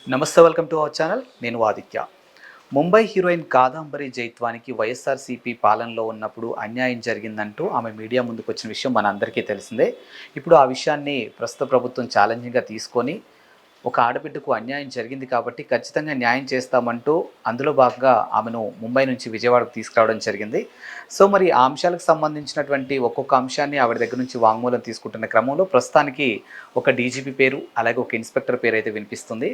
నమస్తే, welcome to our channel. నేను Aditya. Mumbai heroine Kadambari జైత్వానికి YSRCP పాలనలో ఉన్నప్పుడు అన్యాయం జరిగిందంటూ ఆమె మీడియా ముందుకొచ్చిన విషయం మనందరికీ తెలిసిందే. ఇప్పుడు ఆ విషయాన్ని ప్రస్తుత ప్రభుత్వం ఛాలెంజింగ్‌గా తీసుకొని ఒక ఆడబిడ్డకు అన్యాయం జరిగింది కాబట్టి ఖచ్చితంగా న్యాయం చేస్తామంటూ అందులో భాగంగా ఆమెను ముంబై నుంచి విజయవాడకు తీసుకురావడం జరిగింది. సో మరి ఆ అంశాలకు సంబంధించినటువంటి ఒక్కొక్క అంశాన్ని ఆవిడ దగ్గర నుంచి వాంగ్మూలం తీసుకుంటున్న క్రమంలో ప్రస్తుతానికి ఒక డీజీపీ పేరు, అలాగే ఒక ఇన్స్పెక్టర్ పేరు అయితే వినిపిస్తుంది.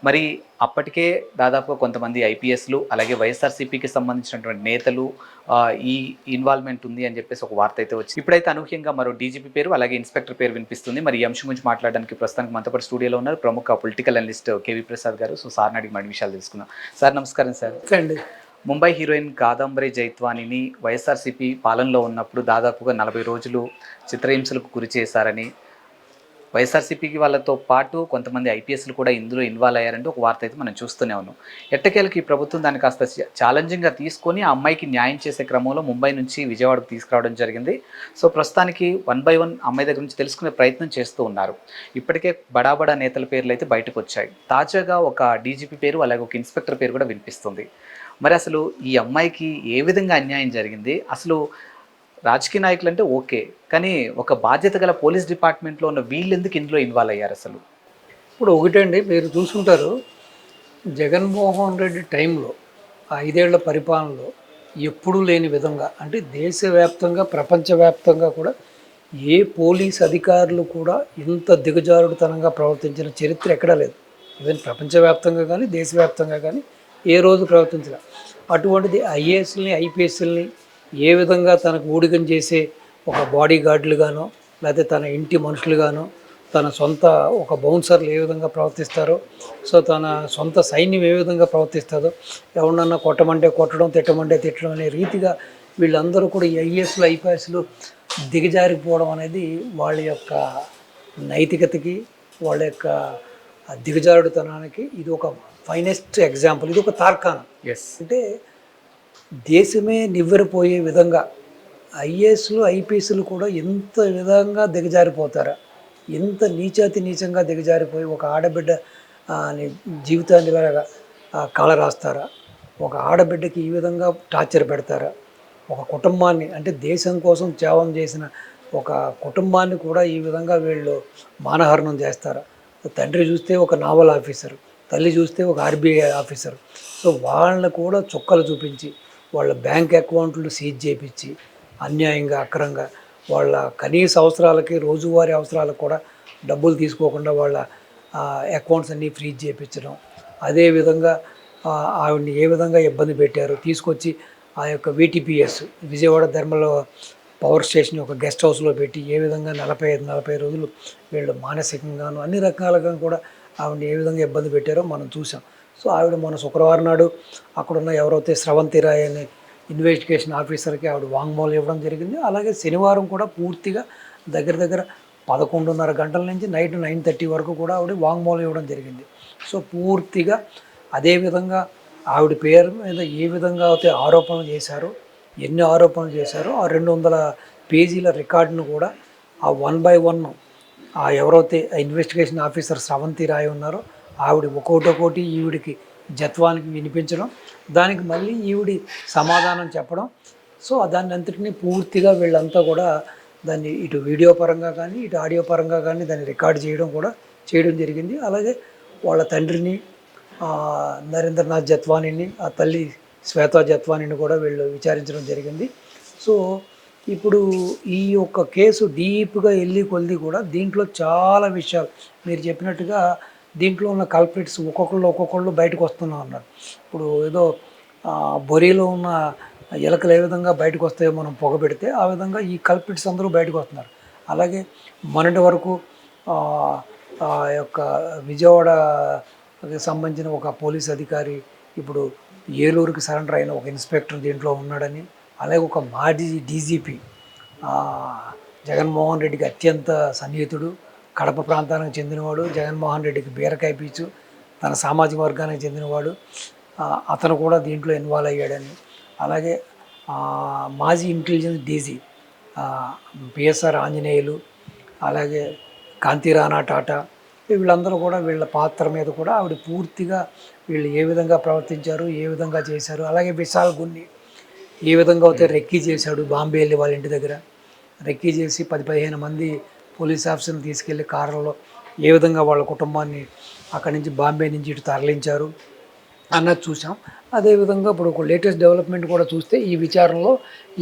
మరి అప్పటికే దాదాపుగా కొంతమంది ఐపీఎస్లు, అలాగే వైఎస్ఆర్సీపీకి సంబంధించినటువంటి నేతలు ఈ ఇన్వాల్వ్‌మెంట్ ఉంది అని చెప్పేసి ఒక వార్త అయితే వచ్చింది. ఇప్పుడైతే అనూహ్యంగా మరో డీజీపీ పేరు, అలాగే ఇన్స్పెక్టర్ పేరు వినిపిస్తుంది. మరి ఈ అంశం గురించి మాట్లాడడానికి ప్రస్తుతానికి మనతో పాటు స్టూడియోలో ఉన్నారు ప్రముఖ పొలిటికల్ అనలిస్ట్ కేవీ ప్రసాద్ గారు. సో సార్ని అడిగి మరిన్ని విషయాలు తెలుసుకుందాం. సార్ నమస్కారం సార్. అండి. ముంబై హీరోయిన్ కాదంబరి జైత్వానిని వైఎస్ఆర్సీపీ పాలనలో ఉన్నప్పుడు దాదాపుగా 40 రోజులు చిత్రహింసలకు గురి చేశారని, వైఎస్ఆర్సీపీకి వాళ్ళతో పాటు కొంతమంది ఐపీఎస్లు కూడా ఇందులో ఇన్వాల్వ్ అయ్యారంటే ఒక వార్త అయితే మనం చూస్తూనే ఉన్నాం. ఎట్టకేలకి ఈ ప్రభుత్వం దాన్ని కాస్త ఛాలెంజింగ్గా తీసుకొని ఆ అమ్మాయికి న్యాయం చేసే క్రమంలో ముంబై నుంచి విజయవాడకు తీసుకురావడం జరిగింది. సో ప్రస్తుతానికి 1 బై 1 అమ్మాయి దగ్గర నుంచి తెలుసుకునే ప్రయత్నం చేస్తూ ఉన్నారు. ఇప్పటికే బడా నేతల పేర్లు అయితే బయటకు వచ్చాయి. తాజాగా ఒక డీజీపీ పేరు, అలాగే ఒక ఇన్స్పెక్టర్ పేరు కూడా వినిపిస్తుంది. మరి అసలు ఈ అమ్మాయికి ఏ విధంగా అన్యాయం జరిగింది? అసలు రాజకీయ నాయకులు అంటే ఓకే, కానీ ఒక బాధ్యత గల పోలీస్ డిపార్ట్మెంట్లో ఉన్న వీళ్ళు ఎందుకు ఇందులో ఇన్వాల్వ్ అయ్యారు అసలు? ఇప్పుడు ఒకటండి, మీరు చూసుంటారు, జగన్మోహన్ రెడ్డి టైంలో 5 ఏళ్ల పరిపాలనలో ఎప్పుడూ లేని విధంగా, అంటే దేశవ్యాప్తంగా ప్రపంచవ్యాప్తంగా కూడా ఏ పోలీస్ అధికారులు కూడా ఇంత దిగజారుడుతనంగా ప్రవర్తించిన చరిత్ర ఎక్కడా లేదు. ఈవెన్ ప్రపంచవ్యాప్తంగా కానీ దేశవ్యాప్తంగా కానీ ఏ రోజు ప్రవర్తించలే. అటువంటిది ఐఏఎస్ని ఐపీఎస్ని ఏ విధంగా తనకు ఊడిగం చేసే ఒక బాడీ గార్డులుగానో, లేకపోతే తన ఇంటి మనుషులుగానో, తన సొంత ఒక బౌన్సర్లు ఏ విధంగా ప్రవర్తిస్తారో, సో తన సొంత సైన్యం ఏ విధంగా ప్రవర్తిస్తుందో, ఎవరినన్నా కొట్టమంటే కొట్టడం, తిట్టమంటే తిట్టడం అనే రీతిగా వీళ్ళందరూ కూడా ఈ ఐఏఎస్లు ఐపీఎస్లు దిగజారిపోవడం అనేది వాళ్ళ యొక్క నైతికతకి, వాళ్ళ యొక్క దిగజారుడుతనానికి ఇది ఒక ఫైనెస్ట్ ఎగ్జాంపుల్. ఇది ఒక తార్కాణం. అంటే దేశమే నివ్వెరపోయే విధంగా ఐఏఎస్లు ఐపీఎస్లు కూడా ఎంత విధంగా దిగజారిపోతారా, ఎంత నీచంగా దిగజారిపోయి ఒక ఆడబిడ్డ జీవితాన్ని ఇలాగా కాల రాస్తారా, ఒక ఆడబిడ్డకి ఈ విధంగా టార్చర్ పెడతారా, ఒక కుటుంబాన్ని, అంటే దేశం కోసం త్యాగం చేసిన ఒక కుటుంబాన్ని కూడా ఈ విధంగా వీళ్ళు మానహరణం చేస్తారా? తండ్రి చూస్తే ఒక నావల్ ఆఫీసర్, తల్లి చూస్తే ఒక ఆర్బీఐ ఆఫీసర్. సో వాళ్ళని కూడా చుక్కలు చూపించి వాళ్ళ బ్యాంక్ అకౌంట్లు సీజ్ చేయించి అన్యాయంగా అక్రంగా వాళ్ళ కనీస అవసరాలకి, రోజువారీ అవసరాలకు కూడా డబ్బులు తీసుకోకుండా వాళ్ళ అకౌంట్స్ అన్నీ ఫ్రీజ్ చేయించడం, అదేవిధంగా ఆవిడని ఏ విధంగా ఇబ్బంది పెట్టారు, తీసుకొచ్చి ఆ యొక్క వీటీపీఎస్ విజయవాడ ధర్మల పవర్ స్టేషన్ ఒక గెస్ట్ హౌస్లో పెట్టి ఏ విధంగా 45 రోజులు వీళ్ళు మానసికంగాను అన్ని రకాలుగా కూడా ఆవిడని ఏ విధంగా ఇబ్బంది పెట్టారో మనం చూసాం. సో ఆవిడ మన శుక్రవారం నాడు అక్కడున్న ఎవరైతే స్రవంతి రాయ్ అనే ఇన్వెస్టిగేషన్ ఆఫీసర్కి ఆవిడ వాంగ్మూలం ఇవ్వడం జరిగింది. అలాగే శనివారం కూడా పూర్తిగా దగ్గర 11:30 గంటల నుంచి నైట్ 9:30 వరకు కూడా ఆవిడ వాంగ్మూలం ఇవ్వడం జరిగింది. సో పూర్తిగా అదేవిధంగా ఆవిడ పేరు మీద ఏ విధంగా అయితే ఆరోపణలు చేశారో, ఎన్ని ఆరోపణలు చేశారో ఆ 200 పేజీల రికార్డును కూడా ఆ 1 బై 1 ఎవరైతే ఇన్వెస్టిగేషన్ ఆఫీసర్ స్రవంతి రాయ్ ఉన్నారో ఆవిడ ఒక్కొక్కటి ఈవిడికి జత్వానికి వినిపించడం, దానికి మళ్ళీ ఈవిడి సమాధానం చెప్పడం. సో దాన్ని అంతటినీ పూర్తిగా వీళ్ళంతా కూడా దాన్ని ఇటు వీడియో పరంగా కానీ ఇటు ఆడియో పరంగా కానీ దాన్ని రికార్డ్ చేయడం జరిగింది. అలాగే వాళ్ళ తండ్రిని నరేంద్రనాథ్ జత్వానీని, ఆ తల్లి శ్వేతా జత్వానీని కూడా వీళ్ళు విచారించడం జరిగింది. సో ఇప్పుడు ఈ యొక్క కేసు డీప్గా వెళ్ళి కొలిది కూడా దీంట్లో చాలా విషయాలు మీరు చెప్పినట్టుగా దీంట్లో ఉన్న కల్ప్రిట్స్ ఒక్కొక్కళ్ళు బయటకు వస్తూనే ఉన్నారు. ఇప్పుడు ఏదో బొరీలో ఉన్న ఎలకలు ఏ విధంగా బయటకు వస్తాయో మనం పొగబెడితే ఆ విధంగా ఈ కల్ప్రిట్స్ అందరూ బయటకు వస్తున్నారు. అలాగే మొన్నటి వరకు యొక్క విజయవాడకి సంబంధించిన ఒక పోలీస్ అధికారి ఇప్పుడు ఏలూరుకి సరెండర్ అయిన ఒక ఇన్స్పెక్టర్ దీంట్లో ఉన్నాడని, అలాగే ఒక మాజీ డీజీపీ జగన్మోహన్ రెడ్డికి అత్యంత సన్నిహితుడు, కడప ప్రాంతానికి చెందినవాడు, జగన్మోహన్ రెడ్డికి బీరకాయ పీచు, తన సామాజిక వర్గానికి చెందినవాడు, అతను కూడా దీంట్లో ఇన్వాల్వ్ అయ్యాడని, అలాగే మాజీ ఇంటెలిజెన్స్ డీజీ పిఎస్ఆర్ ఆంజనేయులు, అలాగే కాంతి రాణా టాటా, వీళ్ళందరూ కూడా వీళ్ళ పాత్ర మీద కూడా ఆవిడ పూర్తిగా వీళ్ళు ఏ విధంగా ప్రవర్తించారు, ఏ విధంగా చేశారు, అలాగే విశాల్ గున్ని ఏ విధంగా అయితే రెక్కీ చేశాడు బాంబే వెళ్ళి వాళ్ళ ఇంటి దగ్గర రెక్కీ చేసి 10-15 మంది పోలీస్ ఆఫీసర్ని తీసుకెళ్లి కారులో ఏ విధంగా వాళ్ళ కుటుంబాన్ని అక్కడి నుంచి బాంబే నుంచి ఇటు తరలించారు అన్నది చూసాం. అదేవిధంగా ఇప్పుడు ఒక లేటెస్ట్ డెవలప్మెంట్ కూడా చూస్తే ఈ విచారణలో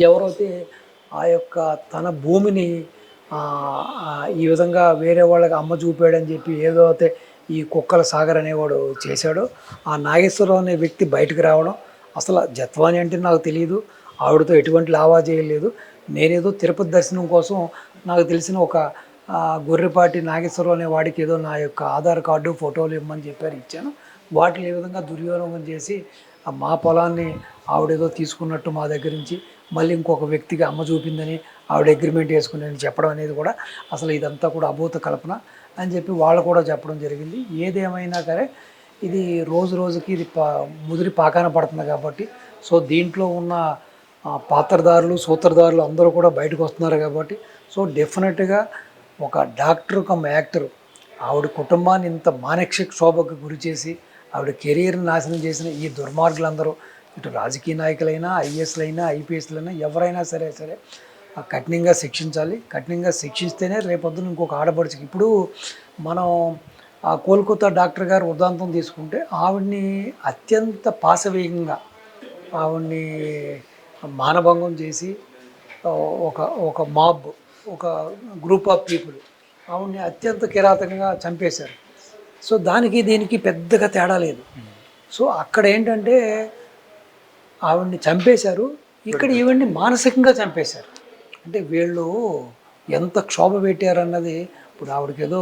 ఎవరైతే ఆ యొక్క తన భూమిని ఈ విధంగా వేరే వాళ్ళకి అమ్మ చూపాడని చెప్పి ఏదో అయితే ఈ కుక్కల సాగర్ అనేవాడు చేశాడో ఆ నాగేశ్వరరావు అనే వ్యక్తి బయటకు రావడం, అసలు జత్వాని అంటే నాకు తెలియదు, ఆవిడతో ఎటువంటి లావాదేవీ లేదు, నేనేదో తిరుపతి దర్శనం కోసం నాకు తెలిసిన ఒక గొర్రెపాటి నాగేశ్వరరావు అనే వాడికి ఏదో నా యొక్క ఆధార్ కార్డు ఫోటోలు ఇవ్వమని చెప్పారు, ఇచ్చాను. వాటిని ఏ విధంగా దుర్వినియోగం చేసి మా పొలాన్ని ఆవిడేదో తీసుకున్నట్టు మా దగ్గర నుంచి మళ్ళీ ఇంకొక వ్యక్తికి అమ్మ చూపిందని ఆవిడ అగ్రిమెంట్ వేసుకుని చెప్పడం అనేది కూడా అసలు ఇదంతా కూడా అభూత కల్పన అని చెప్పి వాళ్ళు కూడా చెప్పడం జరిగింది. ఏదేమైనా సరే ఇది రోజు రోజుకి ఇది ముదిరి పాకాన పడుతుంది కాబట్టి సో దీంట్లో ఉన్న పాత్రధారులు సూత్రధారులు అందరూ కూడా బయటకు వస్తున్నారు కాబట్టి సో డెఫినెట్గా ఒక డాక్టర్ కమ్ యాక్టర్ ఆవిడ కుటుంబాన్ని ఇంత మానసిక క్షోభకు గురి చేసి ఆవిడ కెరీర్ని నాశనం చేసిన ఈ దుర్మార్గులందరూ ఇటు రాజకీయ నాయకులైనా ఐఏఎస్లైనా ఐపీఎస్లైనా ఎవరైనా సరే కఠినంగా శిక్షించాలి. కఠినంగా శిక్షిస్తేనే రేపొద్దున ఇంకొక ఆడపడుచుకి ఇప్పుడు మనం ఆ కోల్కతా డాక్టర్ గారు ఉదాంతం తీసుకుంటే ఆవిడ్ని అత్యంత పాశవేగంగా ఆవిడ్ని మానభంగం చేసి ఒక మాబ్ ఒక గ్రూప్ ఆఫ్ పీపుల్ ఆవిడ్ని అత్యంత కిరాతకంగా చంపేశారు. సో దానికి దీనికి పెద్దగా తేడా లేదు. సో అక్కడ ఏంటంటే ఆవిడ్ని చంపేశారు, ఇక్కడ ఈవిడ్ని మానసికంగా చంపేశారు. అంటే వీళ్ళు ఎంత క్షోభ పెట్టారన్నది ఇప్పుడు ఆవిడకి ఏదో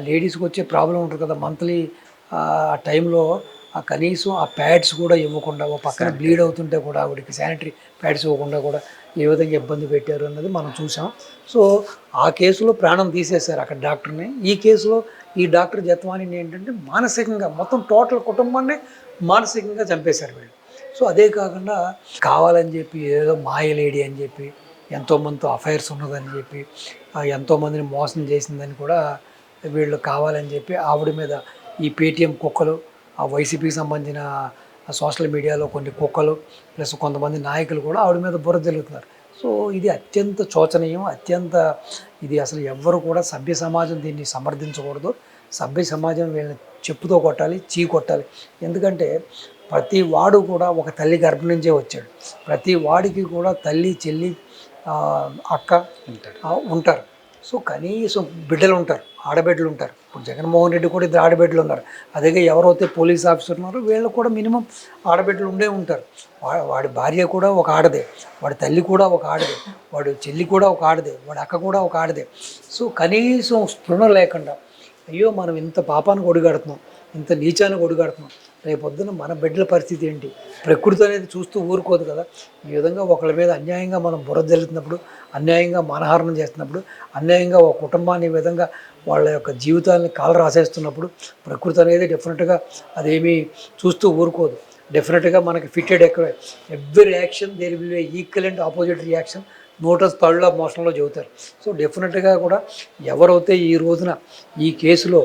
లేడీస్కి వచ్చే ప్రాబ్లం ఉంటుంది కదా మంత్లీ ఆ టైంలో కనీసం ఆ ప్యాడ్స్ కూడా ఇవ్వకుండా ఓ పక్కన బ్లీడ్ అవుతుంటే కూడా ఆవిడకి శానిటరీ ప్యాడ్స్ ఇవ్వకుండా కూడా ఏ విధంగా ఇబ్బంది పెట్టారు అన్నది మనం చూసాం. సో ఆ కేసులో ప్రాణం తీసేశారు అక్కడ డాక్టర్ని. ఈ కేసులో ఈ డాక్టర్ జత్వానిని ఏంటంటే మానసికంగా మొత్తం టోటల్ కుటుంబాన్ని మానసికంగా చంపేశారు వీళ్ళు. సో అదే కాకుండా కావాలని చెప్పి ఏదో మాయలేడి అని చెప్పి ఎంతోమందితో అఫైర్స్ ఉన్నదని చెప్పి ఎంతోమందిని మోసం చేసిందని కూడా వీళ్ళు కావాలని చెప్పి ఆవిడ మీద ఈ పేటీఎం కుక్కలు ఆ వైసీపీకి సంబంధించిన సోషల్ మీడియాలో కొన్ని కుక్కలు ప్లస్ కొంతమంది నాయకులు కూడా ఆవిడ మీద బుర్ర జరుగుతున్నారు. సో ఇది అత్యంత శోచనీయం, అత్యంత ఇది అసలు ఎవ్వరు కూడా సభ్య సమాజం దీన్ని సమర్థించకూడదు. సభ్య సమాజం వీళ్ళని చెప్పుతో కొట్టాలి, చీ కొట్టాలి. ఎందుకంటే ప్రతి వాడు కూడా ఒక తల్లి గర్భం నుంచే వచ్చాడు. ప్రతి వాడికి కూడా తల్లి చెల్లి అక్క ఉంటారు. సో కనీసం బిడ్డలు ఉంటారు, ఆడబిడ్డలు ఉంటారు. ఇప్పుడు జగన్మోహన్ రెడ్డి కూడా 2 ఆడబిడ్డలు ఉన్నారు. అదే ఎవరైతే పోలీస్ ఆఫీసర్ ఉన్నారో వీళ్ళు కూడా మినిమం ఆడబిడ్డలు ఉండే ఉంటారు. వాడి భార్య కూడా ఒక ఆడదే, వాడి తల్లి కూడా ఒక ఆడదే, వాడి చెల్లి కూడా ఒక ఆడదే, వాడి అక్క కూడా ఒక ఆడదే. సో కనీసం స్పృహ లేకుండా అయ్యో మనం ఇంత పాపానికి ఒడిగడుతున్నాం, ఇంత నీచానికి ఒడిగడుతున్నాం, రేపొద్దున మన బిడ్డల పరిస్థితి ఏంటి? ప్రకృతి అనేది చూస్తూ ఊరుకోదు కదా. ఈ విధంగా ఒకళ్ళ మీద అన్యాయంగా మనం బుర్ర జల్లుతున్నప్పుడు, అన్యాయంగా మానహారణం చేస్తున్నప్పుడు, అన్యాయంగా ఒక కుటుంబాన్ని ఈ విధంగా వాళ్ళ యొక్క జీవితాలని కాలు రాసేస్తున్నప్పుడు ప్రకృతి అనేది డెఫినెట్గా అదేమీ చూస్తూ ఊరుకోదు. డెఫినెట్గా మనకి fitted every action there will be equal and opposite reaction Newton's third of మోషన్లో చెబుతారు. సో డెఫినెట్గా కూడా ఎవరైతే ఈ రోజున ఈ కేసులో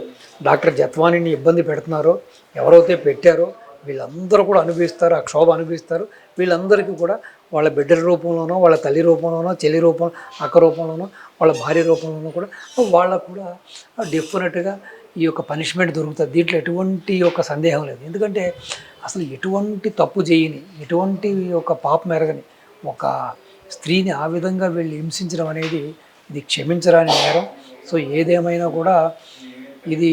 డాక్టర్ జత్వానిని ఇబ్బంది పెడుతున్నారో, ఎవరైతే పెట్టారో వీళ్ళందరూ కూడా అనుభవిస్తారు, ఆ క్షోభ అనుభవిస్తారు. వీళ్ళందరికీ కూడా వాళ్ళ బిడ్డల రూపంలోనో, వాళ్ళ తల్లి రూపంలోనో, చెల్లి రూపం, అక్క రూపంలోనో, వాళ్ళ భార్య రూపంలోనో కూడా వాళ్ళకు కూడా డెఫినెట్గా ఈ యొక్క పనిష్మెంట్ దొరుకుతుంది. దీంట్లో ఎటువంటి యొక్క సందేహం లేదు. ఎందుకంటే అసలు ఎటువంటి తప్పు చేయని, ఎటువంటి ఒక పాపం ఎరగని ఒక స్త్రీని ఆ విధంగా వీళ్ళు హింసించడం అనేది ఇది క్షమించరాని నేరం. సో ఏదేమైనా కూడా ఇది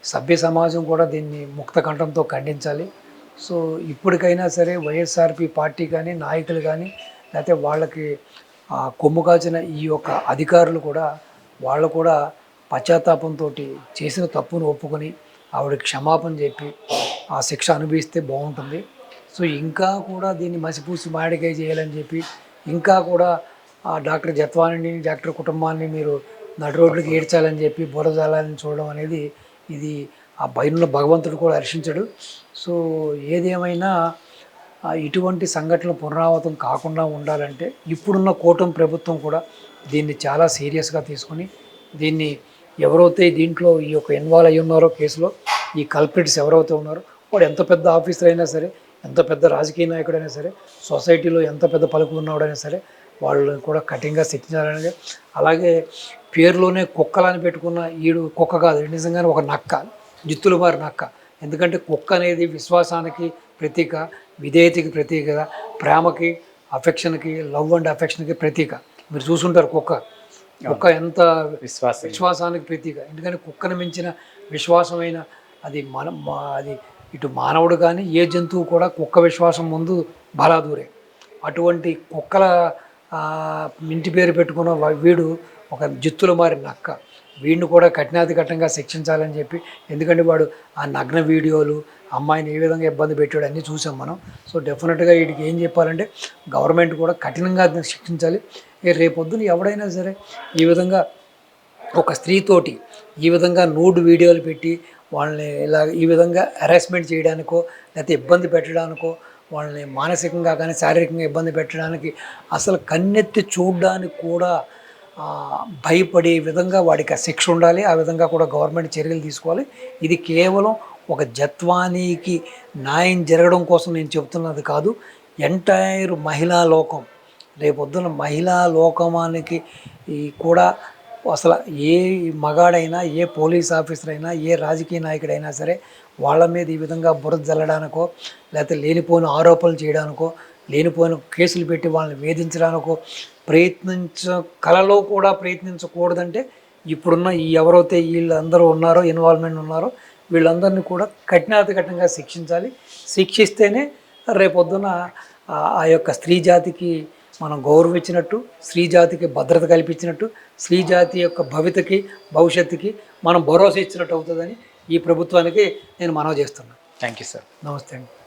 సభ్య సమాజం కూడా దీన్ని ముక్త కంఠంతో ఖండించాలి. సో ఇప్పటికైనా సరే వైఎస్ఆర్పి పార్టీ కానీ నాయకులు కానీ లేకపోతే వాళ్ళకి కొమ్ము కాచిన ఈ యొక్క అధికారులు కూడా వాళ్ళు కూడా పశ్చాత్తాపంతో చేసిన తప్పును ఒప్పుకొని ఆవిడకి క్షమాపణ చెప్పి ఆ శిక్ష అనుభవిస్తే బాగుంటుంది. సో ఇంకా కూడా దీన్ని మసిపూసి మాడికాయ చేయాలని చెప్పి ఇంకా కూడా ఆ డాక్టర్ జత్వానిని డాక్టర్ కుటుంబాన్ని మీరు నడు రోడ్లకి ఏడ్చాలని చెప్పి బురజాలని చూడడం అనేది ఇది ఆ పైన భగవంతుడు కూడా హర్షించడు. సో ఏదేమైనా ఇటువంటి సంఘటనలు పునరావృతం కాకుండా ఉండాలంటే ఇప్పుడున్న కూటమి ప్రభుత్వం కూడా దీన్ని చాలా సీరియస్గా తీసుకుని దీన్ని ఎవరైతే దీంట్లో ఈ యొక్క ఇన్వాల్వ్ అయ్యి ఉన్నారో కేసులో, ఈ కల్ప్రిట్స్ ఎవరైతే ఉన్నారో, వాడు ఎంత పెద్ద ఆఫీసర్ అయినా సరే, ఎంత పెద్ద రాజకీయ నాయకుడైనా సరే, సొసైటీలో ఎంత పెద్ద పలుకు ఉన్నవాడైనా సరే, వాళ్ళు కూడా కఠినంగా శిక్షించాలనేది. అలాగే పేరులోనే కుక్కలని పెట్టుకున్న ఈడు కుక్క కాదు, నిజంగానే ఒక నక్క, జిత్తులు మారి నక్క. ఎందుకంటే కుక్క అనేది విశ్వాసానికి ప్రతీక, విధేయతకి ప్రతీక, ప్రేమకి, అఫెక్షన్కి, లవ్ అండ్ అఫెక్షన్కి ప్రతీక. మీరు చూసుంటారు కుక్క ఎంత విశ్వాసానికి ప్రతీక. ఎందుకంటే కుక్కను మించిన విశ్వాసమైన అది అది ఇటు మానవుడు కానీ ఏ జంతువు కూడా కుక్క విశ్వాసం ముందు బలాదూరే. అటువంటి కుక్కల ఇంటి పేరు పెట్టుకున్న వీడు ఒక జిత్తులు మారి నక్క. వీడిని కూడా కఠినాతి కఠినంగా శిక్షించాలని చెప్పి, ఎందుకంటే వాడు ఆ నగ్న వీడియోలు, అమ్మాయిని ఏ విధంగా ఇబ్బంది పెట్టాడు అన్నీ చూసాం మనం. సో డెఫినెట్గా వీడికి ఏం చెప్పాలంటే గవర్నమెంట్ కూడా కఠినంగా శిక్షించాలి. రేపొద్దున ఎవడైనా సరే ఈ విధంగా ఒక స్త్రీతోటి ఈ విధంగా నూడ్ వీడియోలు పెట్టి వాళ్ళని ఇలా ఈ విధంగా హెరాస్మెంట్ చేయడానికో, లేకపోతే ఇబ్బంది పెట్టడానికో, వాళ్ళని మానసికంగా కానీ శారీరకంగా ఇబ్బంది పెట్టడానికి అసలు కన్నెత్తి చూడడానికి కూడా భయపడే విధంగా వాడికి ఆ శిక్ష ఉండాలి. ఆ విధంగా కూడా గవర్నమెంట్ చర్యలు తీసుకోవాలి. ఇది కేవలం ఒక జత్వానీకి న్యాయం జరగడం కోసం నేను చెబుతున్నది కాదు. ఎంటైర్ మహిళా లోకం, రేపొద్దున మహిళా లోకమానికి కూడా అసలు ఏ మగాడైనా, ఏ పోలీస్ ఆఫీసర్ అయినా, ఏ రాజకీయ నాయకుడైనా సరే వాళ్ళ మీద ఈ విధంగా బురద జల్లడానికో, లేకపోతే లేనిపోయిన ఆరోపణలు చేయడానికో, లేనిపోయిన కేసులు పెట్టి వాళ్ళని వేధించడానికో కలలో కూడా ప్రయత్నించకూడదంటే ఇప్పుడున్న ఈ ఎవరైతే వీళ్ళందరూ ఉన్నారో, ఇన్వాల్వ్మెంట్ ఉన్నారో, వీళ్ళందరినీ కూడా కఠినాతి కఠినంగా శిక్షించాలి. శిక్షిస్తేనే రేపొద్దున ఆ యొక్క స్త్రీ జాతికి మనం గౌరవించినట్టు, స్త్రీ జాతికి భద్రత కల్పించినట్టు, స్త్రీ జాతి యొక్క భవిష్యత్తుకి మనం భరోసా ఇచ్చినట్టు అవుతుందని ఈ ప్రభుత్వానికి నేను మనవి చేస్తున్నాను. Thank you sir. నమస్తే అండి.